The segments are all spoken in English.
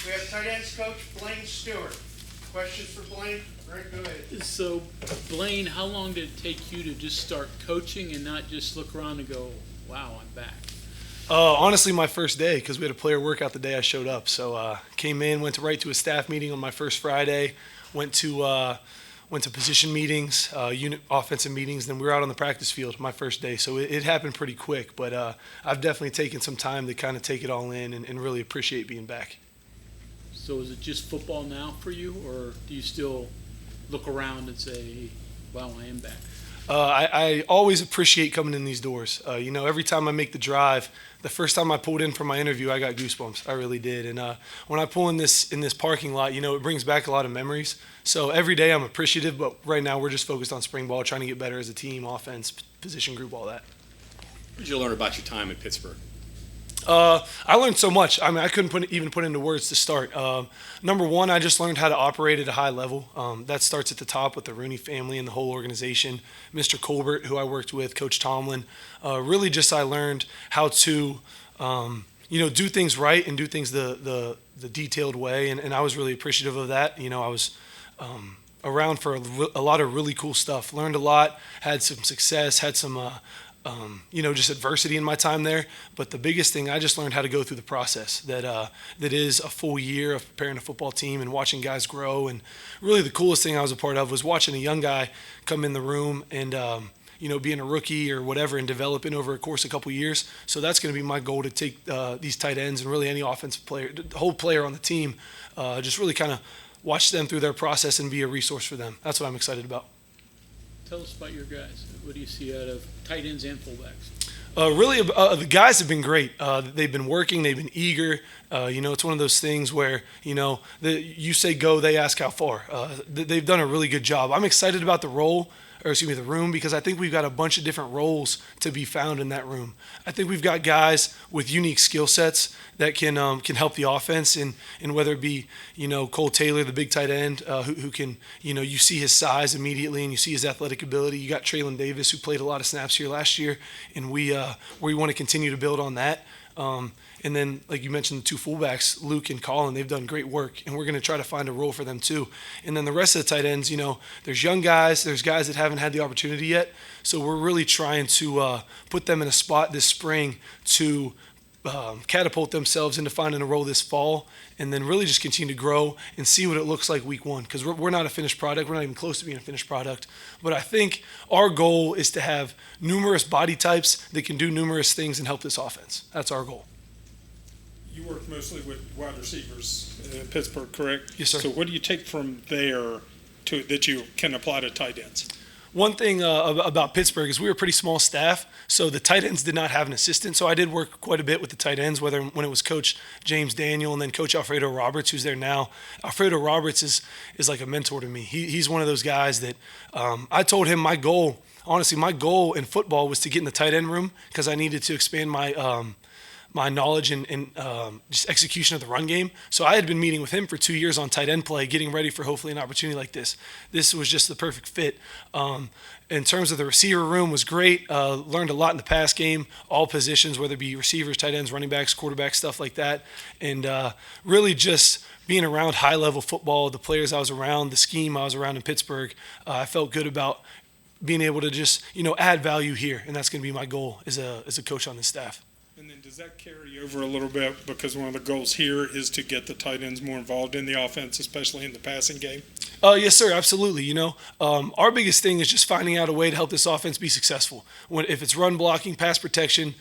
We have tight ends coach Blaine Stewart. Questions for Blaine? Rick, go ahead. So, Blaine, how long did it take you to just start coaching and not just look around and go, wow, I'm back? Honestly, my first day, because we had a player workout the day I showed up. So came in, went right to a staff meeting on my first Friday, went to position meetings, unit offensive meetings, then we were out on the practice field my first day. So it happened pretty quick, but I've definitely taken some time to kind of take it all in and really appreciate being back. So is it just football now for you, or do you still look around and say, wow, I am back? I always appreciate coming in these doors. Every time I make the drive, the first time I pulled in for my interview, I got goosebumps. I really did. And when I pull in this parking lot, it brings back a lot of memories. So every day I'm appreciative, but right now we're just focused on spring ball, trying to get better as a team, offense, position group, all that. What did you learn about your time in Pittsburgh? I learned so much. I mean, I couldn't even put into words to start. Number one, I just learned how to operate at a high level. That starts at the top with the Rooney family and the whole organization. Mr. Colbert, who I worked with, Coach Tomlin. Really just I learned how to, do things right and do things the detailed way. And I was really appreciative of that. I was around for a lot of really cool stuff. Learned a lot, had some success, had some just adversity in my time there. But the biggest thing, I just learned how to go through the process that is a full year of preparing a football team and watching guys grow. And really the coolest thing I was a part of was watching a young guy come in the room and, being a rookie or whatever and developing over a course of a couple years. So that's going to be my goal, to take these tight ends and really any offensive player, the whole player on the team, just really kind of watch them through their process and be a resource for them. That's what I'm excited about. Tell us about your guys. What do you see out of tight ends and fullbacks? The guys have been great. They've been working. They've been eager. It's one of those things where, you say go, they ask how far. They've done a really good job. I'm excited about the room, because I think we've got a bunch of different roles to be found in that room. I think we've got guys with unique skill sets that can help the offense, and whether it be, Cole Taylor, the big tight end, who can, you see his size immediately and you see his athletic ability. You got Traylon Davis, who played a lot of snaps here last year, and we want to continue to build on that. And then, like you mentioned, the two fullbacks, Luke and Colin, they've done great work, and we're going to try to find a role for them too. And then the rest of the tight ends, there's young guys, there's guys that haven't had the opportunity yet. So we're really trying to put them in a spot this spring to catapult themselves into finding a role this fall, and then really just continue to grow and see what it looks like week one, because we're not a finished product. We're not even close to being a finished product. But I think our goal is to have numerous body types that can do numerous things and help this offense. That's our goal. You work mostly with wide receivers in Pittsburgh, correct? Yes, sir. So what do you take from there that you can apply to tight ends? One thing about Pittsburgh is we were a pretty small staff, so the tight ends did not have an assistant. So I did work quite a bit with the tight ends, when it was Coach James Daniel and then Coach Alfredo Roberts, who's there now. Alfredo Roberts is like a mentor to me. He's one of those guys that I told him my goal in football was to get in the tight end room, because I needed to expand my knowledge and just execution of the run game. So I had been meeting with him for 2 years on tight end play, getting ready for hopefully an opportunity like this. This was just the perfect fit. In terms of the receiver room, was great. Learned a lot in the pass game, all positions, whether it be receivers, tight ends, running backs, quarterbacks, stuff like that. And really just being around high-level football, the players I was around, the scheme I was around in Pittsburgh, I felt good about being able to just, add value here. And that's going to be my goal as a coach on this staff. And then does that carry over a little bit, because one of the goals here is to get the tight ends more involved in the offense, especially in the passing game? Yes, sir, absolutely. Our biggest thing is just finding out a way to help this offense be successful. If it's run blocking, pass protection,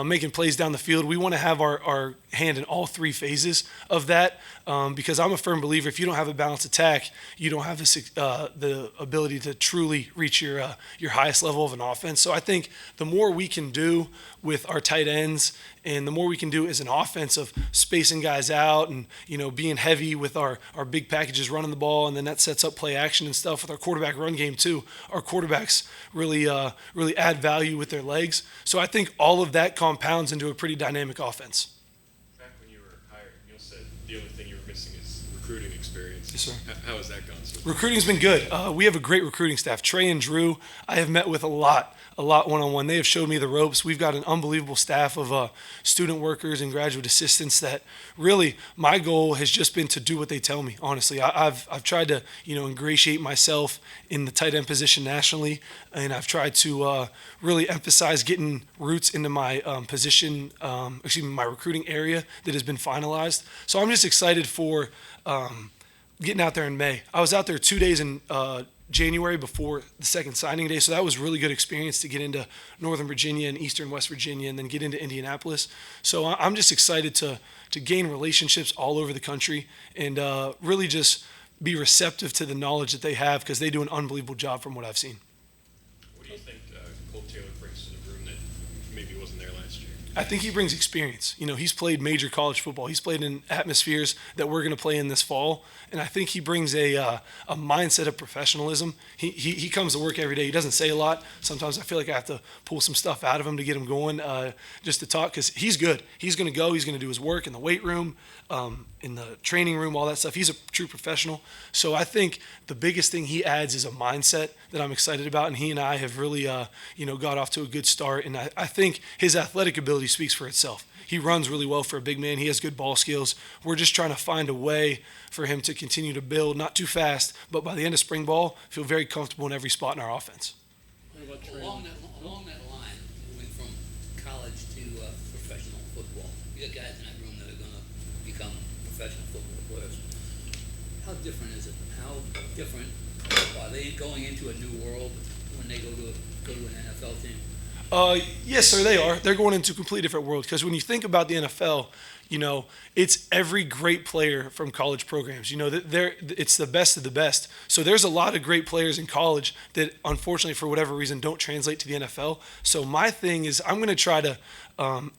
making plays down the field, we want to have our hand in all three phases of that, because I'm a firm believer if you don't have a balanced attack, you don't have the ability to truly reach your highest level of an offense. So I think the more we can do with our tight ends, and the more we can do as an offense of spacing guys out and being heavy with our big packages running the ball, and then that sets up play action and stuff with our quarterback run game too. Our quarterbacks really add value with their legs. So I think all of that compounds into a pretty dynamic offense. Back when you were hired, Neil said the only thing you were missing is recruiting experience. Yes, sir. How has that gone so far? Recruiting's been good. We have a great recruiting staff. Trey and Drew, I have met with a lot a lot one-on-one. They have showed me the ropes. We've got an unbelievable staff of student workers and graduate assistants that really my goal has just been to do what they tell me. Honestly, I've tried to ingratiate myself in the tight end position nationally, and I've tried to really emphasize getting roots into my position, my recruiting area that has been finalized. So I'm just excited for getting out there in May. I was out there 2 days in January before the second signing day, so that was a really good experience to get into Northern Virginia and Eastern West Virginia and then get into Indianapolis. So I'm just excited to gain relationships all over the country and really just be receptive to the knowledge that they have because they do an unbelievable job from what I've seen. What do you think Cole Taylor brings to the room that maybe wasn't there last year? I think he brings experience. He's played major college football. He's played in atmospheres that we're going to play in this fall, and I think he brings a mindset of professionalism. He comes to work every day. He doesn't say a lot. Sometimes I feel like I have to pull some stuff out of him to get him going, just to talk, because he's good. He's going to go. He's going to do his work in the weight room, in the training room, all that stuff. He's a true professional. So I think the biggest thing he adds is a mindset that I'm excited about, and he and I have really, got off to a good start. And I think his athletic ability speaks for itself. He runs really well for a big man. He has good ball skills. We're just trying to find a way for him to continue to build, not too fast, but by the end of spring ball, feel very comfortable in every spot in our offense. Along that line, moving from college to professional football, you got guys in that room that are going to become professional football players. How different is it? How different are they going into a new world when they go to an NFL team? Yes, sir, they are. They're going into a completely different world because when you think about the NFL, it's every great player from college programs. It's the best of the best. So there's a lot of great players in college that, unfortunately, for whatever reason, don't translate to the NFL. So my thing is I'm going to try to,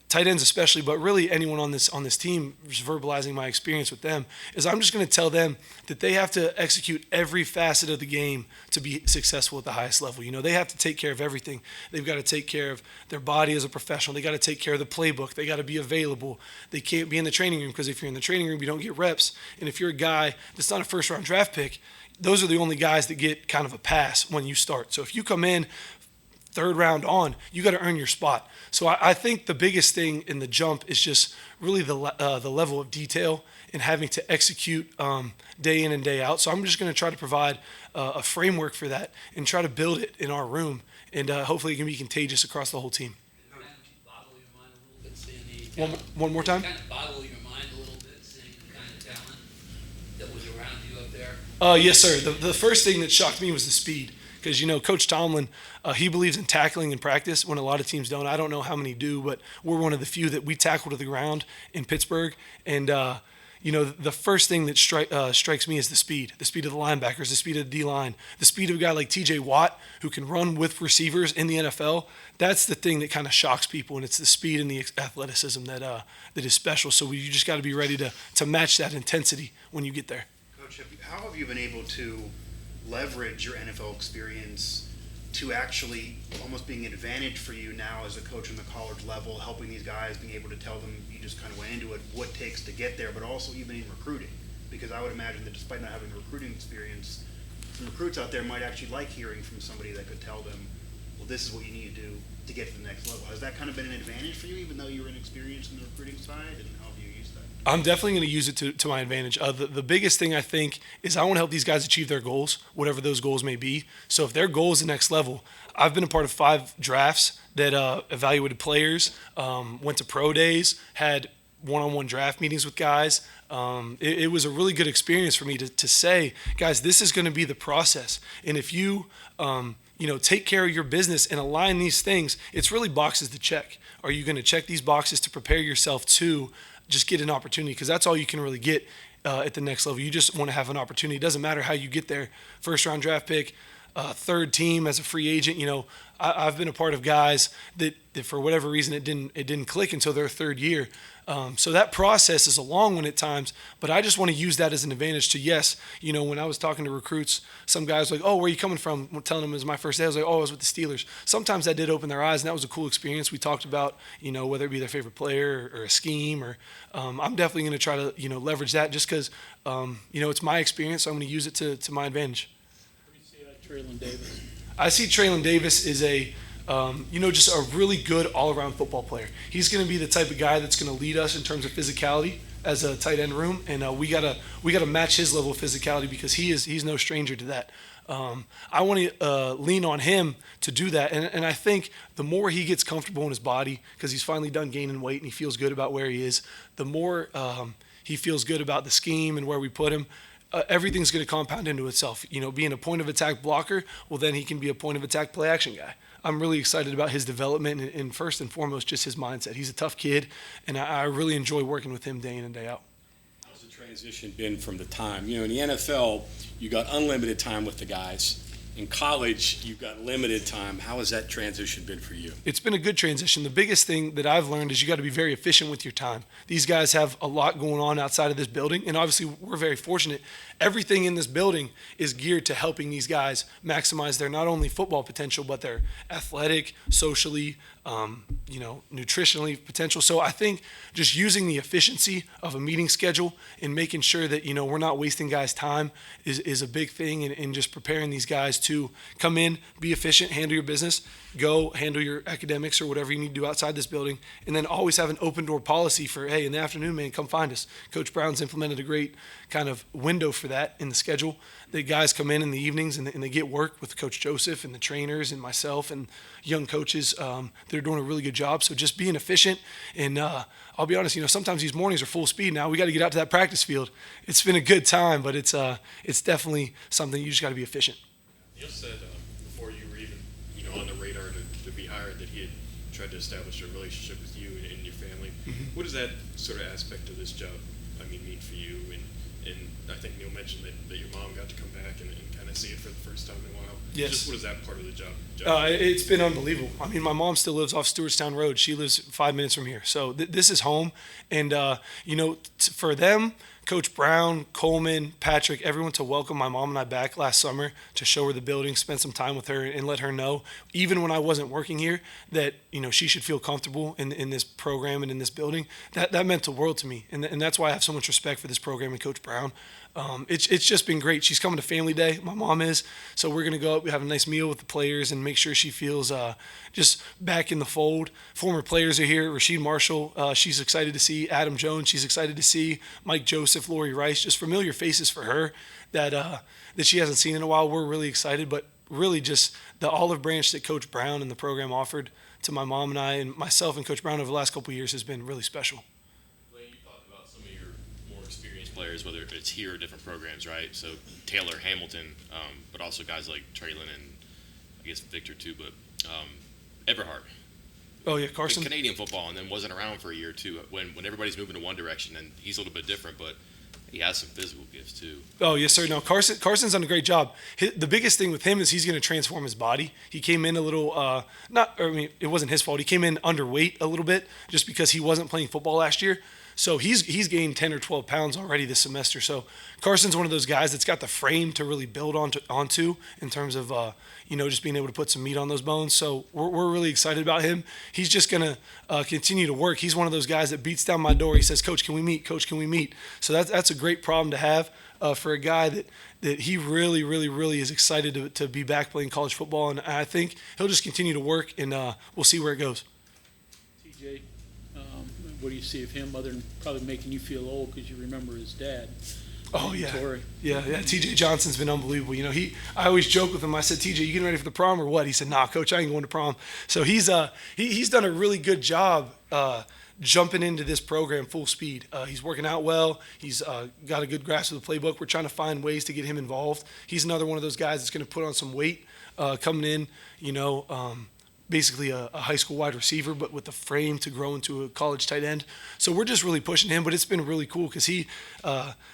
tight ends especially, but really anyone on this team, just verbalizing my experience with them, is I'm just going to tell them that they have to execute every facet of the game to be successful at the highest level. They have to take care of everything. They've got to take care of their body as a professional. They got to take care of the playbook. They got to be available. They can't be in the training room because if you're in the training room, you don't get reps. And if you're a guy that's not a first-round draft pick, those are the only guys that get kind of a pass when you start. So if you come in third round on, you got to earn your spot. So I think the biggest thing in the jump is just really the level of detail and having to execute day in and day out. So I'm just going to try to provide a framework for that and try to build it in our room, and hopefully it can be contagious across the whole team. Kind of boggle your mind a little bit, seeing the talent. One more time? Kind of boggle your mind a little bit, seeing the kind of talent that was around you up there. Yes, sir. The first thing that shocked me was the speed. Because, Coach Tomlin, he believes in tackling in practice when a lot of teams don't. I don't know how many do, but we're one of the few that we tackle to the ground in Pittsburgh. And, the first thing that strikes me is the speed of the linebackers, the speed of the D-line, the speed of a guy like T.J. Watt who can run with receivers in the NFL. That's the thing that kind of shocks people, and it's the speed and the athleticism that is special. So you just got to be ready to match that intensity when you get there. Coach, how have you been able to leverage your NFL experience to actually almost being an advantage for you now as a coach on the college level, helping these guys, being able to tell them, you just kind of went into it, what it takes to get there, but also even in recruiting? Because I would imagine that despite not having recruiting experience, some recruits out there might actually like hearing from somebody that could tell them, well, this is what you need to do to get to the next level. Has that kind of been an advantage for you, even though you were inexperienced in the recruiting side, and how have you used that? I'm definitely going to use it to my advantage. The biggest thing I think is I want to help these guys achieve their goals, whatever those goals may be. So if their goal is the next level, I've been a part of 5 drafts that evaluated players, went to pro days, had one-on-one draft meetings with guys. It was a really good experience for me to say, guys, this is going to be the process. And if you take care of your business and align these things, it's really boxes to check. Are you going to check these boxes to prepare yourself to just get an opportunity? Because that's all you can really get at the next level. You just want to have an opportunity. It doesn't matter how you get there. First round draft pick, third team as a free agent. I've been a part of guys that for whatever reason it didn't click until their third year. So that process is a long one at times, but I just want to use that as an advantage to, yes, when I was talking to recruits, some guys were like, oh, where are you coming from? I'm telling them it was my first day. I was like, oh, I was with the Steelers. Sometimes that did open their eyes, and that was a cool experience. We talked about, whether it be their favorite player or a scheme, or I'm definitely going to try to, leverage that just because, it's my experience, so I'm going to use it to my advantage. How do you see Traylon Davis? I see Traylon Davis is a Just a really good all-around football player. He's going to be the type of guy that's going to lead us in terms of physicality as a tight end room, and we gotta match his level of physicality because he's no stranger to that. I want to lean on him to do that, and I think the more he gets comfortable in his body, because he's finally done gaining weight and he feels good about where he is, the more he feels good about the scheme and where we put him. Everything's going to compound into itself. Being a point of attack blocker, well, then he can be a point of attack play action guy. I'm really excited about his development and first and foremost, just his mindset. He's a tough kid, and I really enjoy working with him day in and day out. How's the transition been from the time? In the NFL, you got unlimited time with the guys. In college, you've got limited time. How has that transition been for you? It's been a good transition. The biggest thing that I've learned is you got to be very efficient with your time. These guys have a lot going on outside of this building, and obviously we're very fortunate. Everything in this building is geared to helping these guys maximize their not only football potential, but their athletic, socially, nutritionally potential. So I think just using the efficiency of a meeting schedule and making sure that, we're not wasting guys' time is a big thing, and just preparing these guys to come in, be efficient, handle your business, go handle your academics or whatever you need to do outside this building, and then always have an open door policy for, hey, in the afternoon, man, come find us. Coach Brown's implemented a great kind of window for that in the schedule. The guys come in the evenings and they get work with Coach Joseph and the trainers and myself and young coaches. They're doing a really good job. So just being efficient, and I'll be honest, sometimes these mornings are full speed now. We got to get out to that practice field. It's been a good time, but it's definitely something you just got to be efficient. Neil said before you were even on the radar to be hired that he had tried to establish a relationship with you and your family. Mm-hmm. What does that sort of aspect of this job mean for you? And I think Neil mentioned that your mom got to come back and kind of see it for the first time in a while. Yes. Just what is that part of the job? It's been unbelievable. My mom still lives off Stewartstown Road. She lives 5 minutes from here. So this is home. And, for them, Coach Brown, Coleman, Patrick, everyone to welcome my mom and I back last summer to show her the building, spend some time with her, and let her know, even when I wasn't working here, that she should feel comfortable in this program and in this building. That meant the world to me, and that's why I have so much respect for this program and Coach Brown. It's just been great. She's coming to family day. My mom is. So we're going to go up, we have a nice meal with the players and make sure she feels just back in the fold. Former players are here. Rasheed Marshall, she's excited to see. Adam Jones, she's excited to see. Mike Joseph, Lori Rice, just familiar faces for her that she hasn't seen in a while. We're really excited, but really just the olive branch that Coach Brown and the program offered to my mom and I and myself and Coach Brown over the last couple of years has been really special. You talked about some of your more experienced players, whether it's here or different programs, right? So Taylor, Hamilton, but also guys like Traylon and I guess Victor too, but Everhart. Oh yeah, Carson. Canadian football, and then wasn't around for a year or two when everybody's moving in one direction, and he's a little bit different, but he has some physical gifts too. Oh yes, sir. No, Carson's done a great job. The biggest thing with him is he's going to transform his body. He came in a little, it wasn't his fault. He came in underweight a little bit just because he wasn't playing football last year. So he's gained 10 or 12 pounds already this semester. So Carson's one of those guys that's got the frame to really build onto in terms of, just being able to put some meat on those bones. So we're really excited about him. He's just going to continue to work. He's one of those guys that beats down my door. He says, Coach, can we meet? Coach, can we meet? So that's a great problem to have for a guy that he really, really, really is excited to be back playing college football. And I think he'll just continue to work, and we'll see where it goes. TJ, what do you see of him other than probably making you feel old because you remember his dad? Oh yeah, Torrey. yeah. TJ Johnson's been unbelievable. I always joke with him. I said, TJ, you getting ready for the prom or what? He said, Nah, Coach, I ain't going to prom. So he's done a really good job jumping into this program full speed. He's working out well. He's got a good grasp of the playbook. We're trying to find ways to get him involved. He's another one of those guys that's going to put on some weight coming in. Basically a high school wide receiver, but with the frame to grow into a college tight end. So we're just really pushing him, but it's been really cool because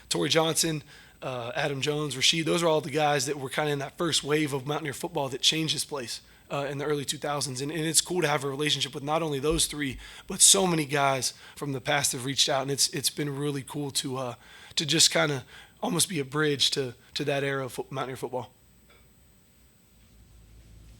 Torrey Johnson, Adam Jones, Rasheed, those are all the guys that were kind of in that first wave of Mountaineer football that changed this place in the early 2000s. And it's cool to have a relationship with not only those three, but so many guys from the past have reached out. And it's been really cool to just kind of almost be a bridge to that era of Mountaineer football.